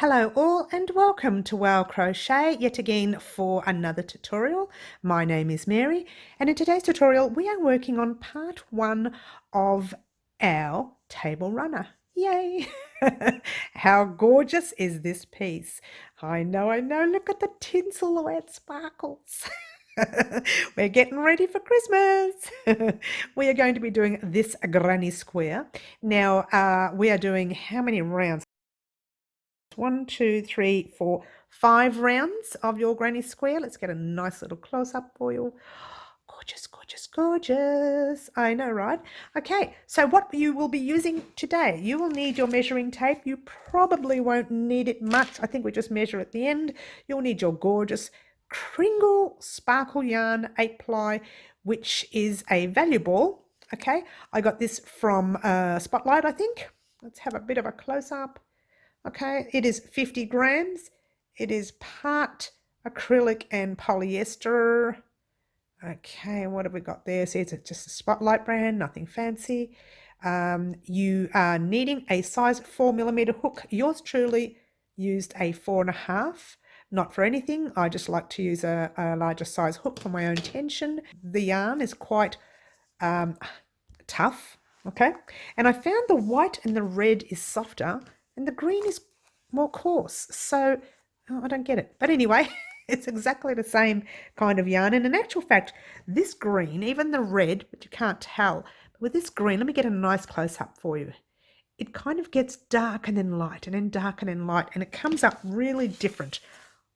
Hello all and welcome to Wow Crochet yet again for another tutorial. My name is Mary and in today's tutorial we are working on part 1 of our table runner. Yay! How gorgeous is this piece? I know, look at the tinsel, the way it sparkles. We're getting ready for Christmas. We are going to be doing this granny square. Now we are doing how many rounds? 1, 2, 3, 4, 5 rounds of your granny square. Let's get a nice little close-up for you. Gorgeous, gorgeous, gorgeous. I know, right? Okay, so what you will be using today, you will need your measuring tape. You probably won't need it much. I think we just measure at the end. You'll need your gorgeous Kringle Sparkle Yarn 8-ply, which is a value ball. Okay, I got this from Spotlight, I think. Let's have a bit of a close-up. Okay, it is 50 grams. It is part acrylic and polyester. Okay, what have we got there? So it's just a Spotlight brand, nothing fancy. You are needing a size 4mm hook. Yours truly used a 4.5. Not for anything. I just like to use a larger size hook for my own tension. The yarn is quite tough. Okay, and I found the white and the red is softer and the green is more coarse, so I don't get it. But anyway, it's exactly the same kind of yarn, and in actual fact this green, even the red, but you can't tell, but with this green, let me get a nice close-up for you. It kind of gets dark and then light and then dark and then light, and it comes up really different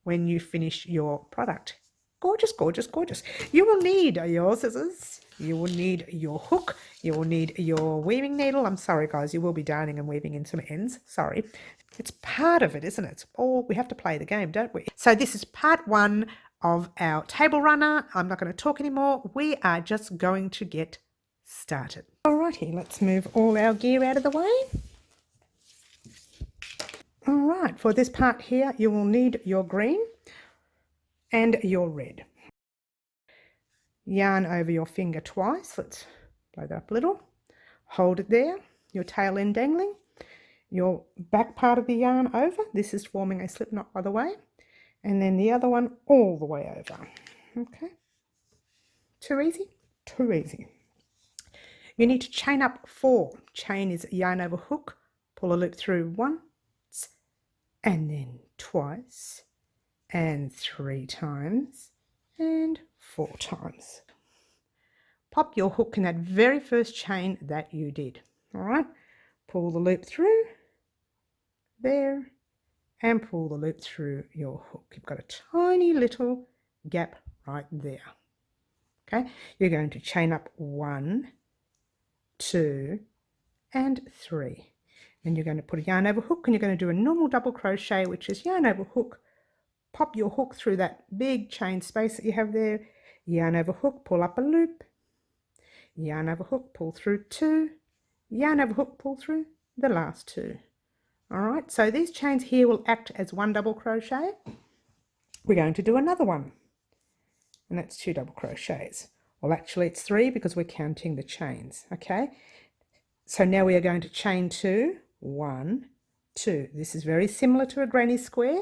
when you finish your product. Gorgeous, gorgeous, gorgeous. You will need your scissors, you will need your hook, you will need your weaving needle. I'm sorry guys, you will be darning and weaving in some ends, sorry. It's part of it, isn't it? We have to play the game, don't we? So this is part 1 of our table runner. I'm not going to talk anymore. We are just going to get started. Alrighty, let's move all our gear out of the way. Alright, for this part here, you will need your green and your red. Yarn over your finger twice. Let's blow that up a little. Hold it there, your tail end dangling. Your back part of the yarn over. This is forming a slip knot, by the way. And then the other one all the way over. Okay. Too easy? Too easy. You need to chain up 4. Chain is yarn over hook. Pull a loop through once, and then twice, and 3 times, and 4 times. Pop your hook in that very first chain that you did. All right. Pull the loop through there and pull the loop through your hook. You've got a tiny little gap right there. Okay, you're going to chain up 1, 2 and 3. Then you're going to put a yarn over hook and you're going to do a normal double crochet, which is yarn over hook. Pop your hook through that big chain space that you have there. Yarn over hook, pull up a loop. Yarn over hook, pull through 2. Yarn over hook, pull through the last 2. All right, so these chains here will act as 1 double crochet. We're going to do another one, and that's 2 double crochets. Well, actually it's 3 because we're counting the chains. Okay, so now we are going to chain 2, 1, 2. This is very similar to a granny square,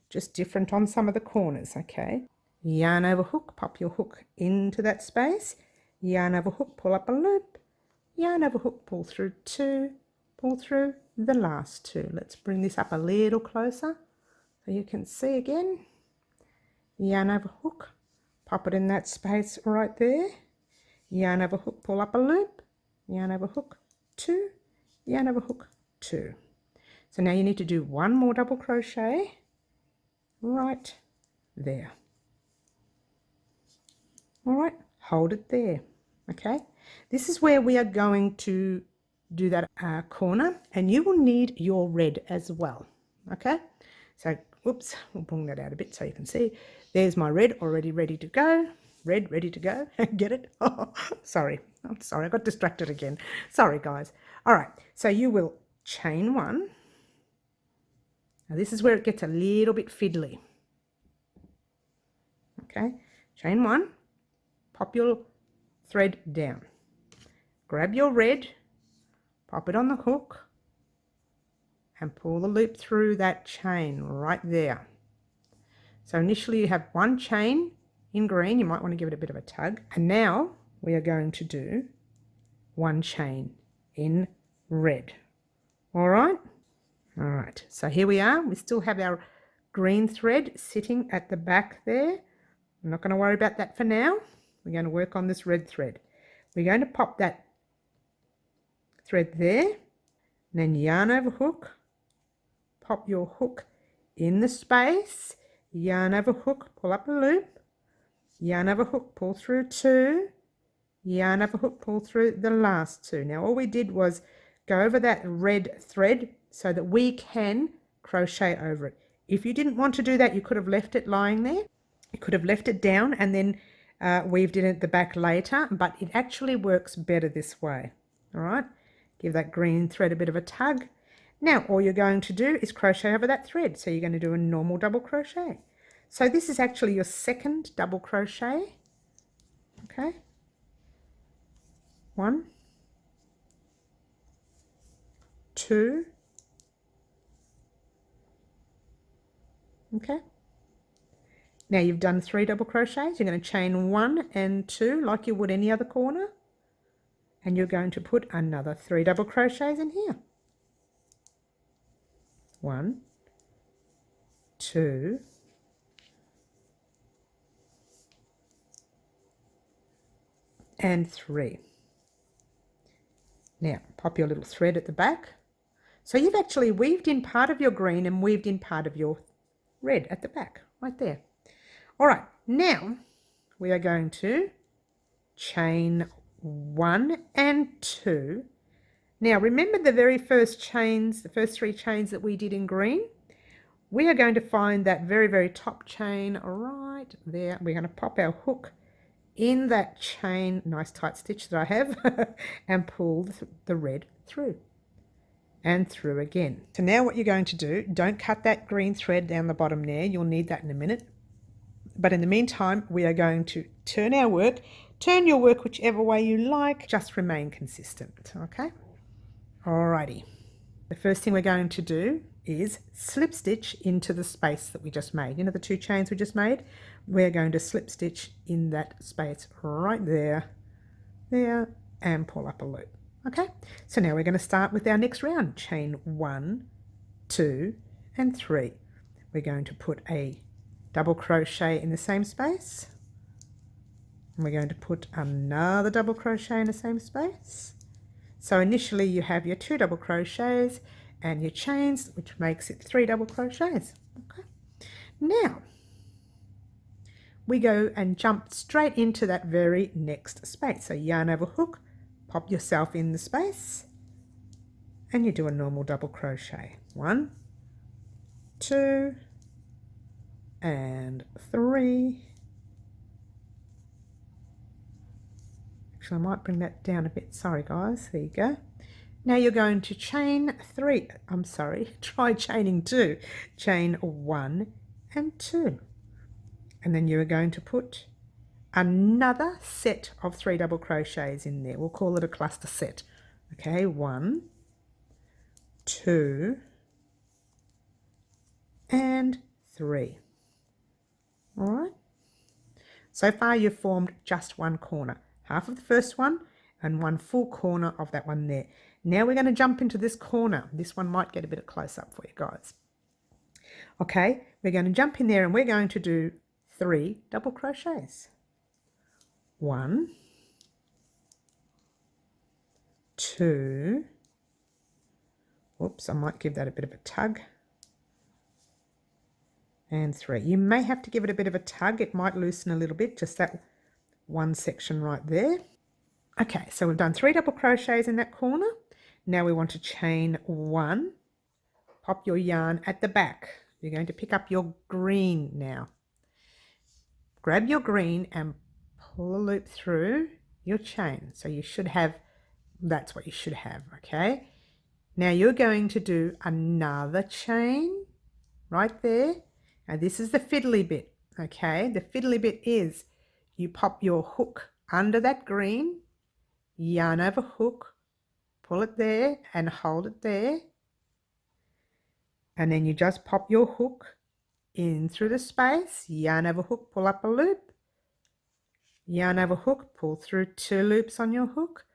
just different on some of the corners. Okay, yarn over hook, pop your hook into that space. Yarn over hook, pull up a loop. Yarn over hook, pull through 2, pull through the last 2. Let's bring this up a little closer so you can see again. Yarn over hook, pop it in that space right there. Yarn over hook, pull up a loop. Yarn over hook, 2. Yarn over hook, 2. So now you need to do 1 more double crochet right there. All right, hold it there. Okay, this is where we are going to do that corner, and you will need your red as well. Okay, so whoops, we'll bring that out a bit so you can see. There's my red already ready to go. Red ready to go. Get it? Oh, sorry, I'm sorry, I got distracted again. Sorry guys. All right, so you will chain 1. Now this is where it gets a little bit fiddly. Okay, chain 1, pop your thread down, grab your red, pop it on the hook and pull the loop through that chain right there. So initially you have one chain in green, you might want to give it a bit of a tug, and now we are going to do one chain in red. All right, so here we are. We still have our green thread sitting at the back there. I'm not going to worry about that for now. We're going to work on this red thread. We're going to pop that thread there, and then yarn over hook, pop your hook in the space, yarn over hook, pull up a loop, yarn over hook, pull through two, yarn over hook, pull through the last two. Now all we did was go over that red thread so that we can crochet over it. If you didn't want to do that, you could have left it lying there. You could have left it down and then weaved it at the back later, but it actually works better this way. All right, give that green thread a bit of a tug. Now all you're going to do is crochet over that thread. So you're going to do a normal double crochet. So this is actually your second double crochet. Okay, 1, 2, okay. Now you've done 3 double crochets. You're going to chain 1 and 2 like you would any other corner, and you're going to put another 3 double crochets in here. 1, 2, and 3. Now pop your little thread at the back. So you've actually weaved in part of your green and weaved in part of your red at the back, right there. All right, now we are going to chain 1 and 2. Now remember the very first chains, the first 3 chains that we did in green? We are going to find that very, very top chain right there. We're going to pop our hook in that chain, nice tight stitch that I have, and pull the red through and through again. So now what you're going to do, don't cut that green thread down the bottom there. You'll need that in a minute. But in the meantime, we are going to turn our work, turn your work whichever way you like, just remain consistent, okay? Alrighty. The first thing we're going to do is slip stitch into the space that we just made. You know the 2 chains we just made? We're going to slip stitch in that space right there, there, and pull up a loop. Okay, so now we're going to start with our next round. Chain 1, 2, and 3. We're going to put a double crochet in the same space, and we're going to put another double crochet in the same space. So initially you have your 2 double crochets and your chains, which makes it 3 double crochets. Okay, now we go and jump straight into that very next space. So yarn over hook, pop yourself in the space, and you do a normal double crochet. 1, 2, and 3. Actually, I might bring that down a bit. Sorry, guys. There you go. Now you're going to chain 3. I'm sorry. Try chaining 2. Chain 1 and 2. And then you're going to put another set of 3 double crochets in there. We'll call it a cluster set. Okay, 1, 2, and 3. All right. So far you've formed just one corner, half of the first one and one full corner of that one there. Now we're going to jump into this corner. This one might get a bit of close up for you guys. Okay, we're going to jump in there and we're going to do 3 double crochets. 1, 2, whoops, I might give that a bit of a tug, and 3. You may have to give it a bit of a tug. It might loosen a little bit, just that one section right there. Okay, so we've done 3 double crochets in that corner. Now we want to chain 1, pop your yarn at the back. You're going to pick up your green now. Grab your green and pull a loop through your chain. So you should have, that's what you should have, okay? Now you're going to do another chain right there. Now this is the fiddly bit, okay? The fiddly bit is you pop your hook under that green, yarn over hook, pull it there and hold it there. and then you just pop your hook in through the space, yarn over hook, pull up a loop, yarn over hook, pull through 2 loops on your hook,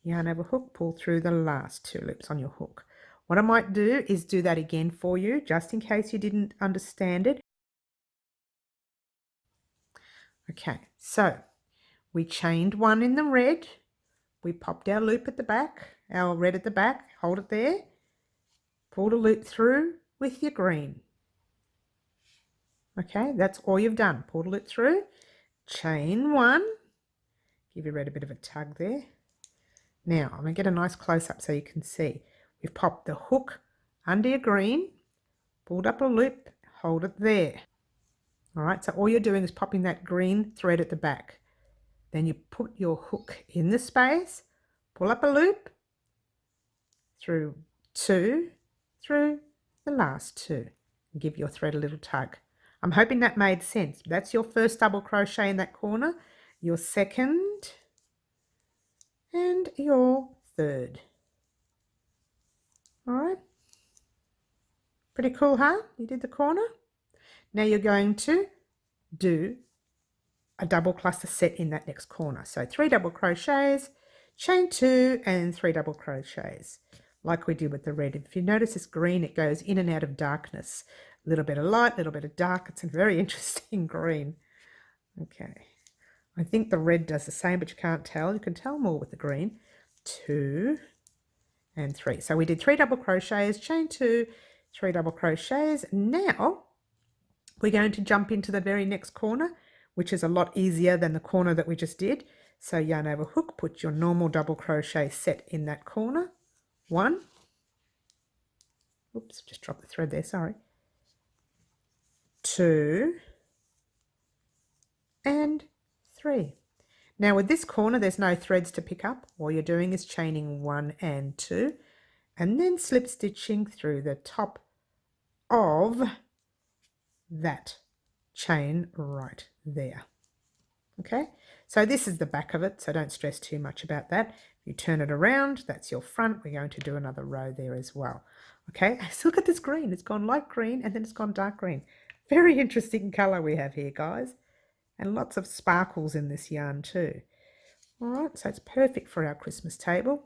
yarn over hook, pull through the last 2 loops on your hook. What I might do is do that again for you, just in case you didn't understand it. Okay, so we chained 1 in the red, we popped our loop at the back, our red at the back, hold it there, pulled a loop through with your green. Okay, that's all you've done. Pulled a loop through, chain 1, give your red a bit of a tug there. Now, I'm going to get a nice close-up so you can see. We've popped the hook under your green, pulled up a loop, hold it there. All right, so all you're doing is popping that green thread at the back. Then you put your hook in the space, pull up a loop, through 2, through the last 2, and give your thread a little tug. I'm hoping that made sense. That's your first double crochet in that corner, your second, and your third. All right, pretty cool, huh? You did the corner. Now you're going to do a double cluster set in that next corner. So 3 double crochets, chain 2 and 3 double crochets, like we did with the red. If you notice this green, it goes in and out of darkness. A little bit of light, a little bit of dark. It's a very interesting green. Okay, I think the red does the same, but you can't tell. You can tell more with the green. 2 and 3. So we did 3 double crochets, chain 2, 3 double crochets. Now we're going to jump into the very next corner, which is a lot easier than the corner that we just did. So yarn over hook, put your normal double crochet set in that corner. 1, oops, just dropped the thread there, sorry. 2 and 3. Now with this corner, there's no threads to pick up. All you're doing is chaining 1 and 2, and then slip stitching through the top of that chain right there. Okay, so this is the back of it, so don't stress too much about that. If you turn it around, that's your front. We're going to do another row there as well. Okay, so look at this green. It's gone light green and then it's gone dark green. Very interesting color we have here, guys, and lots of sparkles in this yarn too. All right, so it's perfect for our Christmas table.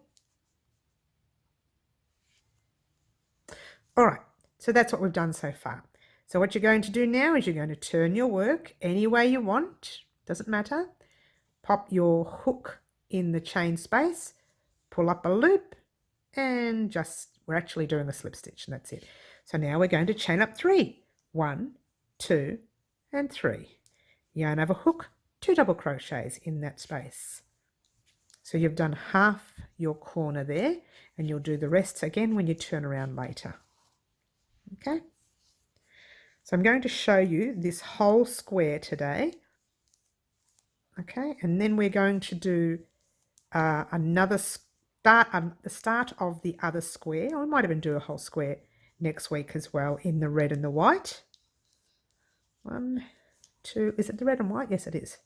All right, so that's what we've done so far. So what you're going to do now is you're going to turn your work any way you want, doesn't matter. Pop your hook in the chain space, pull up a loop, and we're actually doing a slip stitch, and that's it. So now we're going to chain up 3. 1, 2, and 3. Yarn over hook, 2 double crochets in that space. So you've done half your corner there, and you'll do the rest again when you turn around later. Okay, so I'm going to show you this whole square today. Okay, and then we're going to do another the start of the other square. I might even do a whole square next week as well in the red and the white. 1, 2, is it the red and white? Yes, it is.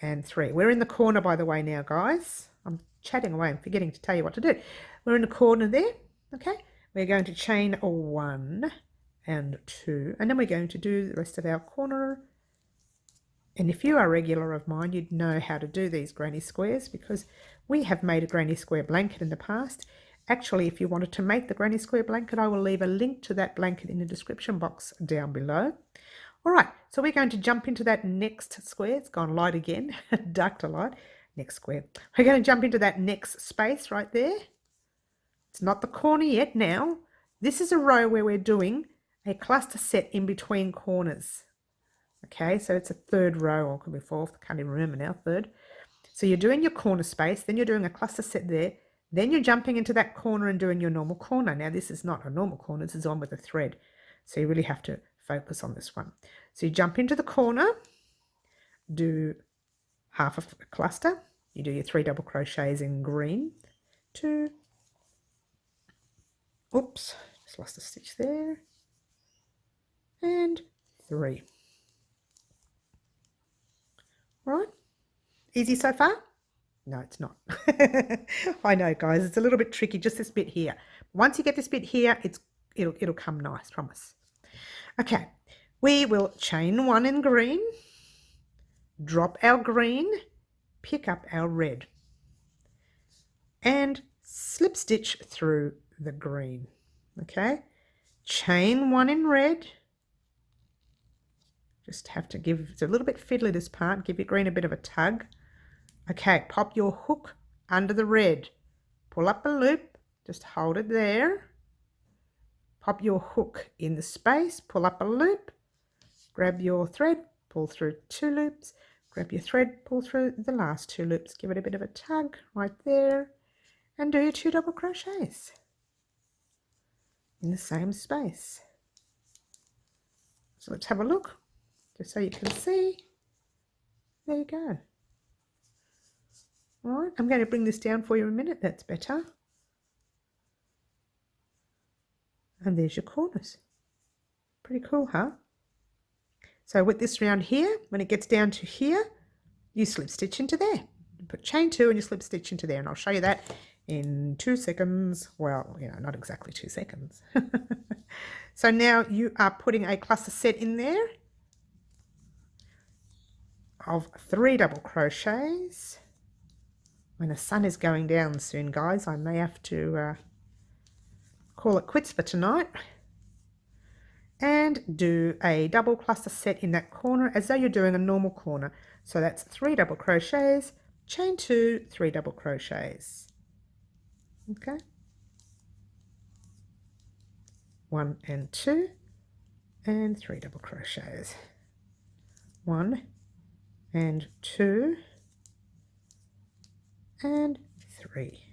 And 3. We're in the corner, by the way, now, guys. I'm chatting away. I'm forgetting to tell you what to do. We're in the corner there. Okay, we're going to chain 1 and 2, and then we're going to do the rest of our corner. And if you are a regular of mine, you'd know how to do these granny squares, because we have made a granny square blanket in the past. Actually, if you wanted to make the granny square blanket, I will leave a link to that blanket in the description box down below. All right, so we're going to jump into that next square. It's gone light again, dark to light. Next square. We're going to jump into that next space right there. It's not the corner yet now. This is a row where we're doing a cluster set in between corners. Okay, so it's a 3rd row, or it could be 4th, can't even remember now, 3rd. So you're doing your corner space, then you're doing a cluster set there, then you're jumping into that corner and doing your normal corner. Now this is not a normal corner, this is on with a thread. So you really have to focus on this one. So you jump into the corner, do half of a cluster, you do your 3 double crochets in green, 2, oops, just lost a stitch there, and 3. Right, easy so far? No, it's not. I know, guys, it's a little bit tricky, just this bit here. Once you get this bit here, it'll come nice, promise. Okay, we will chain 1 in green, drop our green, pick up our red, and slip stitch through the green. Okay, chain 1 in red. Just have to give, it's a little bit fiddly this part, give your green a bit of a tug. Okay, pop your hook under the red, pull up a loop, just hold it there. Pop your hook in the space, pull up a loop, grab your thread, pull through 2 loops, grab your thread, pull through the last 2 loops, give it a bit of a tug right there, and do your 2 double crochets in the same space. So let's have a look, just so you can see. There you go. All right, I'm going to bring this down for you in a minute, that's better. And there's your corners. Pretty cool, huh? So with this round here, when it gets down to here, you slip stitch into there. You put chain 2 and you slip stitch into there, and I'll show you that in 2 seconds. Well, you know, not exactly 2 seconds. So now you are putting a cluster set in there of 3 double crochets. When the sun is going down soon, guys, I may have to call it quits for tonight, and do a double cluster set in that corner as though you're doing a normal corner. So that's 3 double crochets, chain 2, 3 double crochets. Okay, 1 and 2 and 3 double crochets, 1 and 2 and 3.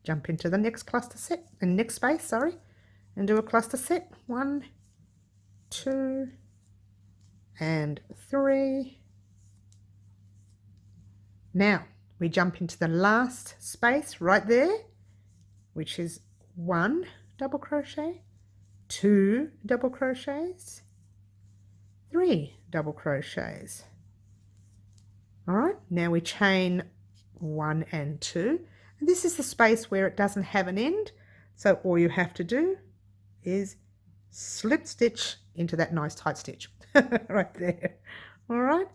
Jump into the next cluster set and next space, sorry, and do a cluster set, 1, 2 and 3. Now we jump into the last space right there, which is 1 double crochet, 2 double crochets, 3 double crochets. All right, now we chain 1 and 2. And this is the space where it doesn't have an end, so all you have to do is slip stitch into that nice tight stitch right there. All right,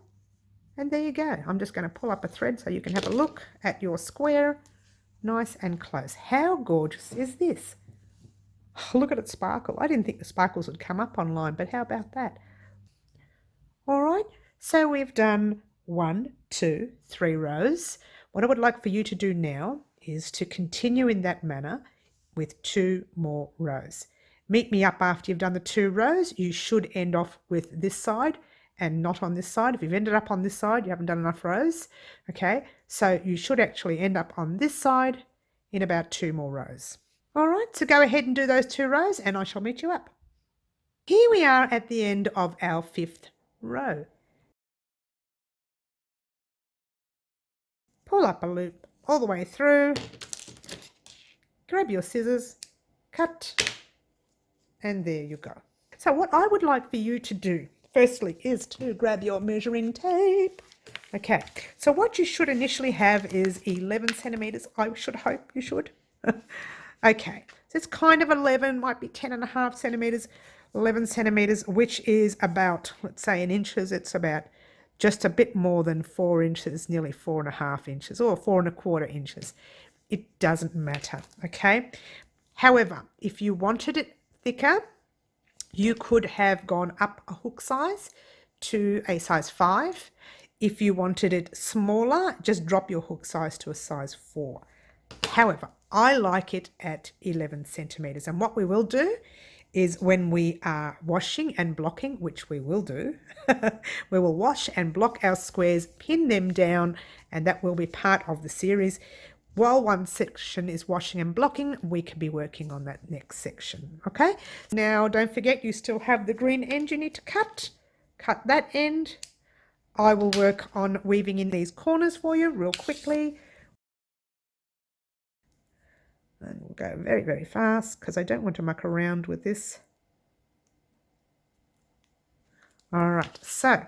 and there you go. I'm just going to pull up a thread so you can have a look at your square nice and close. How gorgeous is this? Oh, look at it sparkle. I didn't think the sparkles would come up online, but how about that? All right, so we've done 1, 2, 3 rows. What I would like for you to do now is to continue in that manner with 2 more rows. Meet me up after you've done the 2 rows. You should end off with this side and not on this side. If you've ended up on this side, you haven't done enough rows. Okay, so you should actually end up on this side in about 2 more rows. All right, so go ahead and do those 2 rows and I shall meet you up. Here we are at the end of our 5th row. Pull up a loop all the way through, grab your scissors, cut, and there you go. So what I would like for you to do firstly is to grab your measuring tape. Okay, so what you should initially have is 11 centimeters. I should hope you should. Okay, so it's kind of 11, might be 10.5 centimeters, 11 centimeters, which is about, let's say in inches, it's about just a bit more than 4 inches, nearly 4.5 inches or 4.25 inches. It doesn't matter, okay? However, if you wanted it thicker, you could have gone up a hook size to a size 5. If you wanted it smaller, just drop your hook size to a size 4. However, I like it at 11 centimeters. And what we will do is when we are washing and blocking, which we will do, we will wash and block our squares, pin them down, and that will be part of the series. While one section is washing and blocking, we can be working on that next section, okay? Now, don't forget you still have the green end you need to cut. Cut that end. I will work on weaving in these corners for you real quickly. And we'll go very, very fast because I don't want to muck around with this. All right, so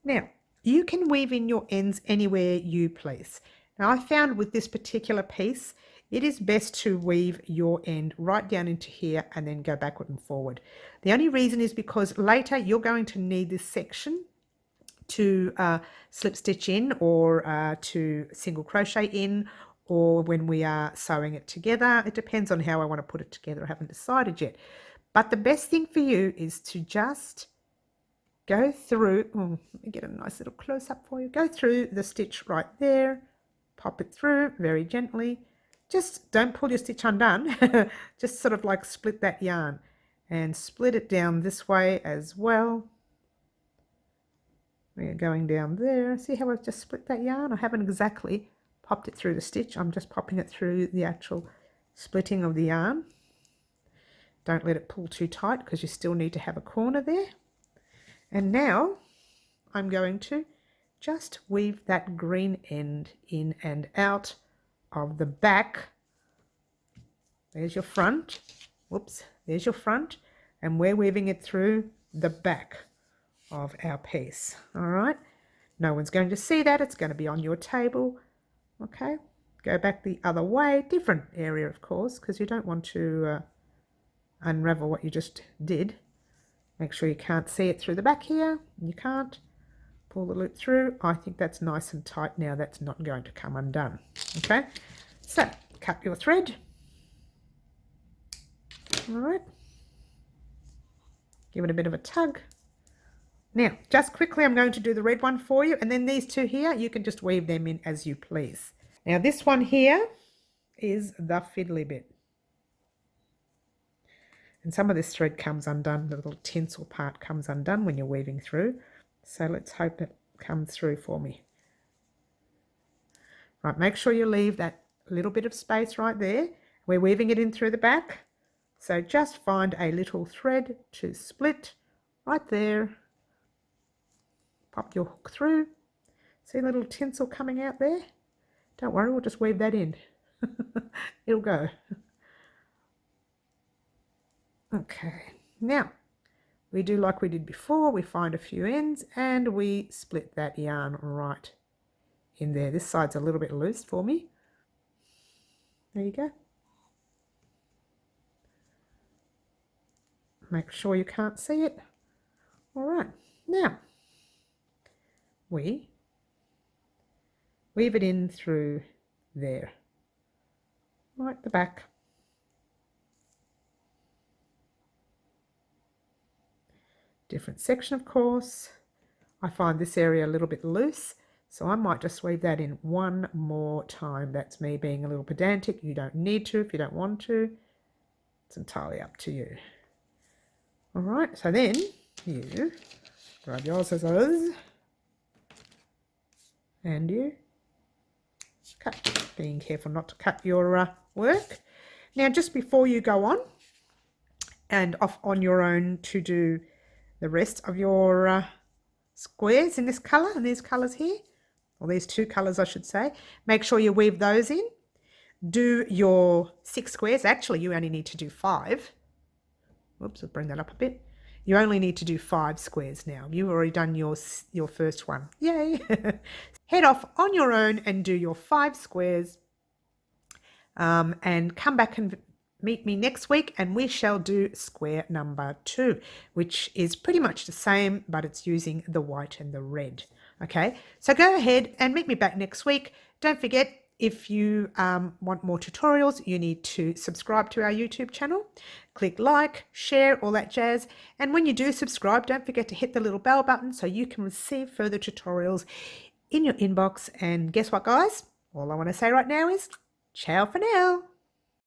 now you can weave in your ends anywhere you please. Now I found with this particular piece, it is best to weave your end right down into here and then go backward and forward. The only reason is because later you're going to need this section to slip stitch in or to single crochet in, or when we are sewing it together. It depends on how I want to put it together. I haven't decided yet. But the best thing for you is to just go through, let me get a nice little close up for you. Go through the stitch right there, pop it through very gently. Just don't pull your stitch undone. Just sort of like split that yarn and split it down this way as well. We're going down there. See how I've just split that yarn? I haven't exactly popped it through the stitch. I'm just popping it through the actual splitting of the yarn. Don't let it pull too tight because you still need to have a corner there. And now I'm going to just weave that green end in and out of the back. There's your front. Whoops, there's your front. And we're weaving it through the back of our piece. All right, no one's going to see that. It's going to be on your table. Okay, go back the other way, different area of course, because you don't want to unravel what you just did. Make sure you can't see it through the back here. You can't. Pull the loop through. I think that's nice and tight now. That's not going to come undone. Okay, so cut your thread. All right, give it a bit of a tug. Now, just quickly, I'm going to do the red one for you, and then these two here, you can just weave them in as you please. Now, this one here is the fiddly bit. And some of this thread comes undone, the little tinsel part comes undone when you're weaving through. So let's hope it comes through for me. Right, make sure you leave that little bit of space right there. We're weaving it in through the back. So just find a little thread to split right there. Pop your hook through. See a little tinsel coming out there? Don't worry, we'll just weave that in. It'll go. Okay, now we do like we did before. We find a few ends and we split that yarn right in there. This side's a little bit loose for me. There you go. Make sure you can't see it. All right, now we weave it in through there, right the back. Different section, of course. I find this area a little bit loose, so I might just weave that in one more time. That's me being a little pedantic. You don't need to if you don't want to. It's entirely up to you. All right, so then you grab your scissors and you cut, being careful not to cut your work. Now, just before you go on and off on your own to do the rest of your squares in this colour and these colours here, or these two colours I should say, make sure you weave those in. Do your 6 squares. Actually, you only need to do 5. Whoops, I'll bring that up a bit. You only need to do 5 squares now. You've already done your first one. Yay! Head off on your own and do your 5 squares and come back and meet me next week and we shall do square number 2, which is pretty much the same, but it's using the white and the red. Okay, so go ahead and meet me back next week. Don't forget, if you want more tutorials, you need to subscribe to our YouTube channel. Click like, share, all that jazz. And when you do subscribe, don't forget to hit the little bell button so you can receive further tutorials in your inbox. And guess what, guys? All I want to say right now is ciao for now.